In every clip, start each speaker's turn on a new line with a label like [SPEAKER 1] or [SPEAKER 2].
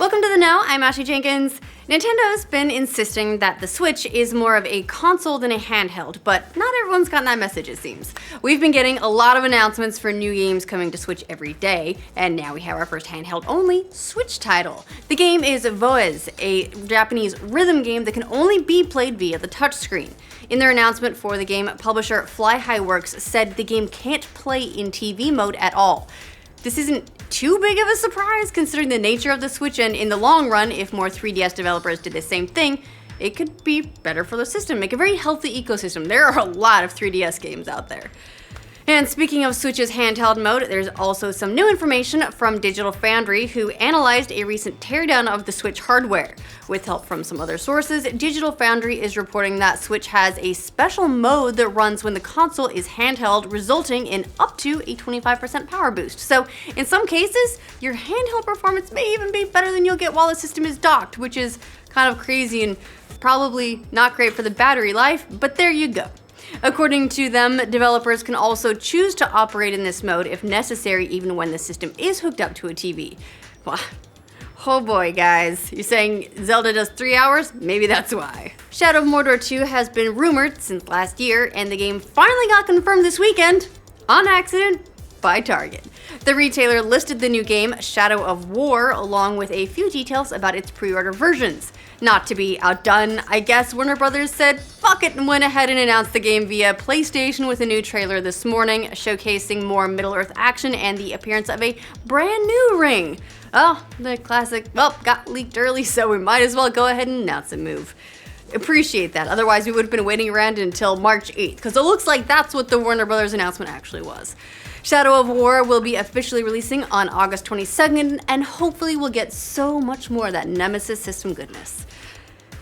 [SPEAKER 1] Welcome to the Know, I'm Ashley Jenkins. Nintendo's been insisting that the Switch is more of a console than a handheld, but not everyone's gotten that message, it seems. We've been getting a lot of announcements for new games coming to Switch every day, and now we have our first handheld-only Switch title. The game is Voez, a Japanese rhythm game that can only be played via the touchscreen. In their announcement for the game, publisher Fly High Works said the game can't play in TV mode at all. This isn't too big of a surprise considering the nature of the Switch, and in the long run, if more 3DS developers did the same thing, it could be better for the system, make a very healthy ecosystem. There are a lot of 3DS games out there. And speaking of Switch's handheld mode, there's also some new information from Digital Foundry, who analyzed a recent teardown of the Switch hardware. With help from some other sources, Digital Foundry is reporting that Switch has a special mode that runs when the console is handheld, resulting in up to a 25% power boost. So in some cases, your handheld performance may even be better than you'll get while the system is docked, which is kind of crazy and probably not great for the battery life, but there you go. According to them, developers can also choose to operate in this mode if necessary, even when the system is hooked up to a TV. Well, oh boy, guys. You're saying Zelda does 3 hours? Maybe that's why. Shadow of Mordor 2 has been rumored since last year, and the game finally got confirmed this weekend, on accident, by Target. The retailer listed the new game, Shadow of War, along with a few details about its pre-order versions. Not to be outdone, I guess Warner Brothers said fuck it and went ahead and announced the game via PlayStation with a new trailer this morning, showcasing more Middle-earth action and the appearance of a brand new ring. Oh, the classic, well, got leaked early, so we might as well go ahead and announce a move. Appreciate that, otherwise we would have been waiting around until March 8th, because it looks like that's what the Warner Brothers announcement actually was. Shadow of War will be officially releasing on August 22nd, and hopefully we'll get so much more of that Nemesis system goodness.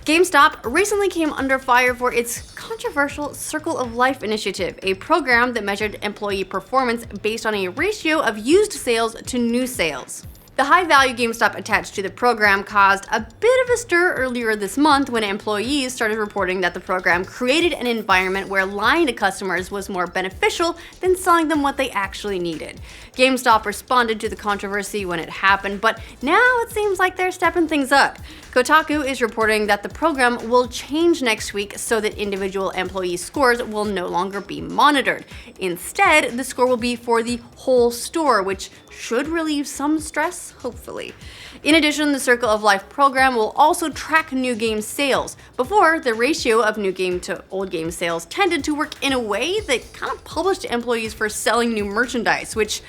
[SPEAKER 1] GameStop recently came under fire for its controversial Circle of Life initiative, a program that measured employee performance based on a ratio of used sales to new sales. The high-value GameStop attached to the program caused a bit of a stir earlier this month when employees started reporting that the program created an environment where lying to customers was more beneficial than selling them what they actually needed. GameStop responded to the controversy when it happened, but now it seems like they're stepping things up. Kotaku is reporting that the program will change next week so that individual employee scores will no longer be monitored. Instead, the score will be for the whole store, which should relieve some stress, hopefully. In addition, the Circle of Life program will also track new game sales. Before, the ratio of new game to old game sales tended to work in a way that kind of published employees for selling new merchandise, which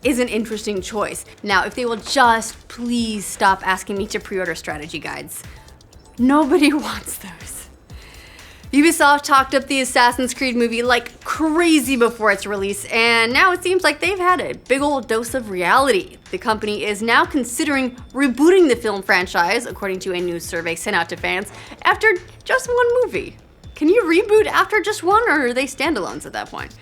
[SPEAKER 1] is an interesting choice. Now, if they will just please stop asking me to pre-order strategy guides. Nobody wants those. Ubisoft talked up the Assassin's Creed movie like crazy before its release, and now it seems like they've had a big old dose of reality. The company is now considering rebooting the film franchise, according to a new survey sent out to fans, after just one movie. Can you reboot after just one, or are they standalones at that point?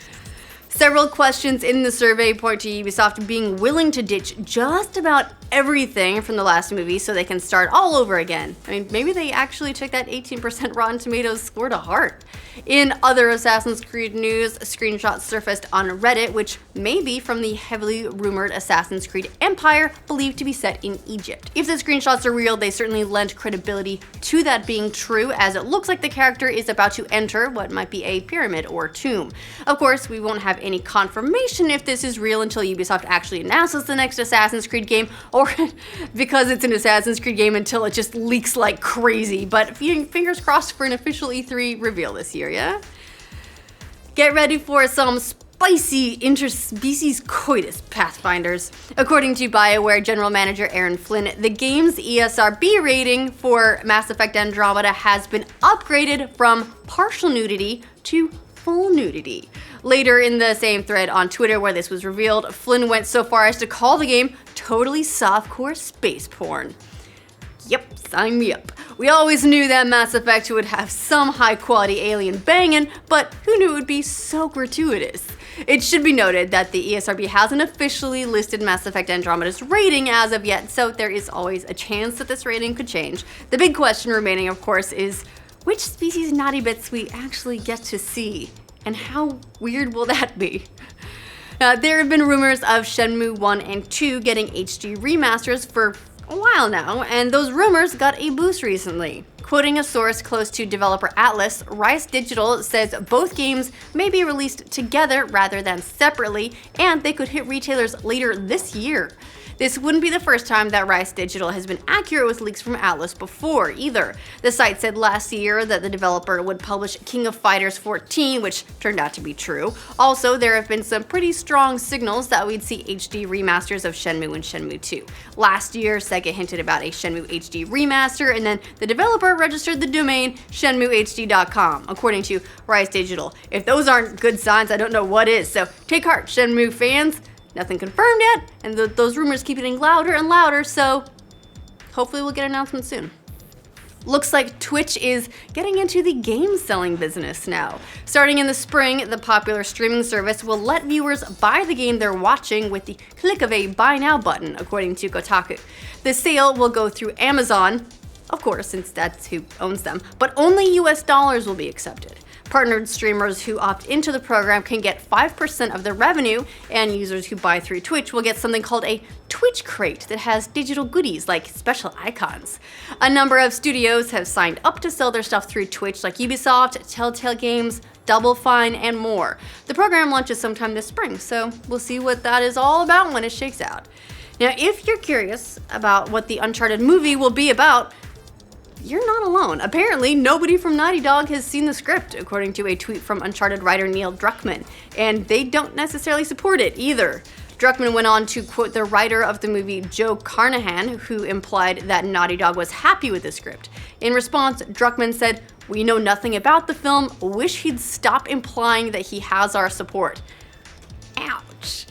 [SPEAKER 1] Several questions in the survey point to Ubisoft being willing to ditch just about everything from the last movie so they can start all over again. I mean, maybe they actually took that 18% Rotten Tomatoes score to heart. In other Assassin's Creed news, screenshots surfaced on Reddit, which may be from the heavily rumored Assassin's Creed Empire, believed to be set in Egypt. If the screenshots are real, they certainly lend credibility to that being true, as it looks like the character is about to enter what might be a pyramid or tomb. Of course, we won't have any confirmation if this is real until Ubisoft actually announces the next Assassin's Creed game, or because it's an Assassin's Creed game until it just leaks like crazy. But fingers crossed for an official E3 reveal this year, yeah? Get ready for some spicy interspecies coitus, Pathfinders. According to BioWare General Manager Aaron Flynn, the game's ESRB rating for Mass Effect Andromeda has been upgraded from partial nudity to full nudity. Later in the same thread on Twitter where this was revealed, Flynn went so far as to call the game totally softcore space porn. Yep, sign me up. We always knew that Mass Effect would have some high-quality alien banging, but who knew it would be so gratuitous? It should be noted that the ESRB hasn't officially listed Mass Effect Andromeda's rating as of yet, so there is always a chance that this rating could change. The big question remaining, of course, is which species naughty bits we actually get to see, and how weird will that be? There have been rumors of Shenmue 1 and 2 getting HD remasters for a while now, and those rumors got a boost recently. Quoting a source close to developer Atlas, Rise Digital says both games may be released together rather than separately, and they could hit retailers later this year. This wouldn't be the first time that Rise Digital has been accurate with leaks from Atlas before, either. The site said last year that the developer would publish King of Fighters 14, which turned out to be true. Also, there have been some pretty strong signals that we'd see HD remasters of Shenmue and Shenmue 2. Last year, Sega hinted about a Shenmue HD remaster, and then the developer registered the domain shenmuehd.com, according to Rise Digital. If those aren't good signs, I don't know what is, so take heart, Shenmue fans. Nothing confirmed yet, and those rumors keep getting louder and louder, so hopefully we'll get an announcement soon. Looks like Twitch is getting into the game selling business now. Starting in the spring, the popular streaming service will let viewers buy the game they're watching with the click of a buy now button, according to Kotaku. The sale will go through Amazon, of course, since that's who owns them, but only US dollars will be accepted. Partnered streamers who opt into the program can get 5% of their revenue, and users who buy through Twitch will get something called a Twitch crate that has digital goodies like special icons. A number of studios have signed up to sell their stuff through Twitch, like Ubisoft, Telltale Games, Double Fine, and more. The program launches sometime this spring, so we'll see what that is all about when it shakes out. Now, if you're curious about what the Uncharted movie will be about, you're not alone. Apparently, nobody from Naughty Dog has seen the script, according to a tweet from Uncharted writer Neil Druckmann, and they don't necessarily support it either. Druckmann went on to quote the writer of the movie, Joe Carnahan, who implied that Naughty Dog was happy with the script. In response, Druckmann said, "We know nothing about the film, wish he'd stop implying that he has our support." Ouch.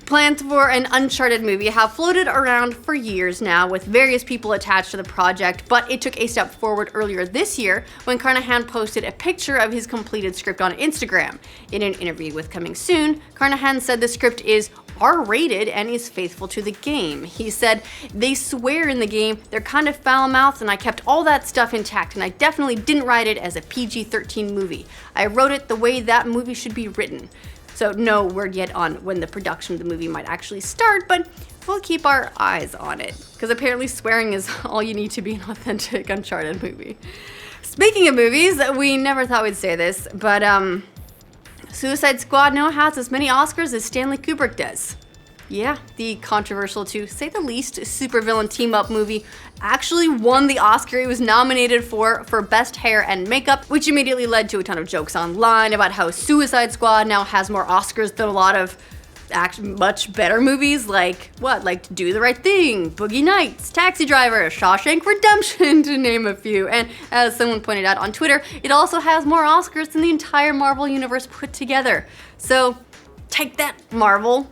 [SPEAKER 1] Plans for an Uncharted movie have floated around for years now, with various people attached to the project, but it took a step forward earlier this year when Carnahan posted a picture of his completed script on Instagram. In an interview with Coming Soon, Carnahan said the script is R-rated and is faithful to the game. He said, "They swear in the game, they're kind of foul-mouthed, and I kept all that stuff intact, and I definitely didn't write it as a PG-13 movie. I wrote it the way that movie should be written." So no word yet on when the production of the movie might actually start, but we'll keep our eyes on it, because apparently swearing is all you need to be an authentic Uncharted movie. Speaking of movies, we never thought we'd say this, but Suicide Squad now has as many Oscars as Stanley Kubrick does. Yeah, the controversial, to say the least, supervillain team-up movie actually won the Oscar it was nominated for Best Hair and Makeup, which immediately led to a ton of jokes online about how Suicide Squad now has more Oscars than a lot of much better movies like Do the Right Thing, Boogie Nights, Taxi Driver, Shawshank Redemption, to name a few. And as someone pointed out on Twitter, it also has more Oscars than the entire Marvel universe put together. So take that, Marvel.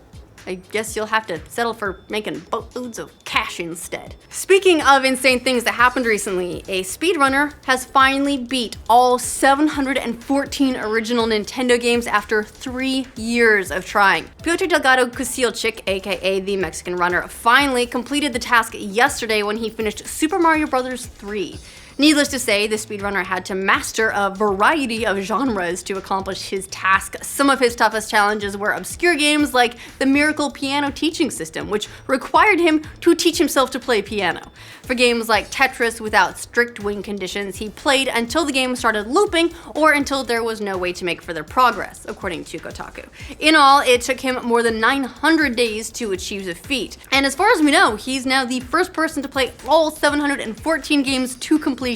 [SPEAKER 1] I guess you'll have to settle for making boatloads of cash instead. Speaking of insane things that happened recently, a speedrunner has finally beat all 714 original Nintendo games after 3 years of trying. Piotr Delgado Kusilchik, aka the Mexican runner, finally completed the task yesterday when he finished Super Mario Bros. 3. Needless to say, the speedrunner had to master a variety of genres to accomplish his task. Some of his toughest challenges were obscure games like the Miracle Piano Teaching System, which required him to teach himself to play piano. For games like Tetris without strict win conditions, he played until the game started looping or until there was no way to make further progress, according to Kotaku. In all, it took him more than 900 days to achieve the feat. And as far as we know, he's now the first person to play all 714 games to completion.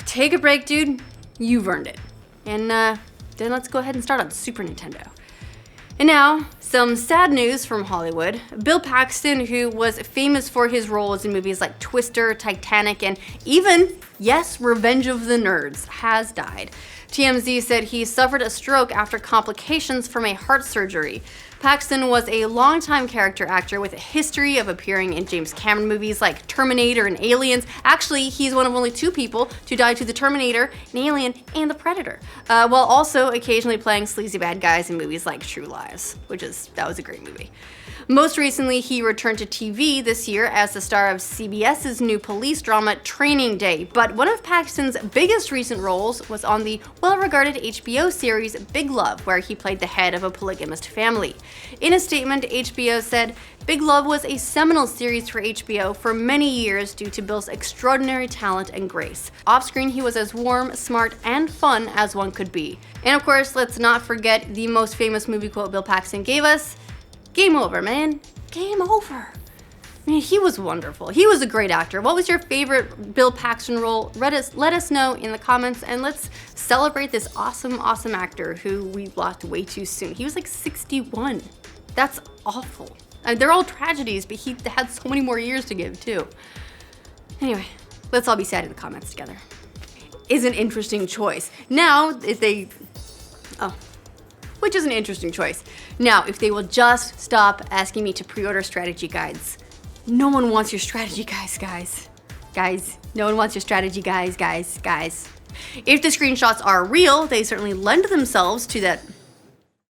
[SPEAKER 1] Take a break, dude. You've earned it. And then let's go ahead and start on Super Nintendo. And now, some sad news from Hollywood. Bill Paxton, who was famous for his roles in movies like Twister, Titanic, and even, yes, Revenge of the Nerds, has died. TMZ said he suffered a stroke after complications from a heart surgery. Paxton was a longtime character actor with a history of appearing in James Cameron movies like Terminator and Aliens. Actually, he's one of only 2 people to die to the Terminator, an Alien, and the Predator, while also occasionally playing sleazy bad guys in movies like True Lies, that was a great movie. Most recently, he returned to TV this year as the star of CBS's new police drama Training Day, but one of Paxton's biggest recent roles was on the well-regarded HBO series Big Love, where he played the head of a polygamist family. In a statement, HBO said, "Big Love was a seminal series for HBO for many years due to Bill's extraordinary talent and grace. Off-screen, he was as warm, smart, and fun as one could be." And of course, let's not forget the most famous movie quote Bill Paxton gave us: "Game over, man. Game over." I mean, he was wonderful. He was a great actor. What was your favorite Bill Paxton role? Let us know in the comments, and let's celebrate this awesome, awesome actor who we lost way too soon. He was like 61. That's awful. They're all tragedies, but he had so many more years to give too. Anyway, let's all be sad in the comments together. Is an interesting choice. Now, which is an interesting choice. Now, if they will just stop asking me to pre-order strategy guides. No one wants your strategy guys, guys. No one wants your strategy guys. If the screenshots are real, they certainly lend themselves to that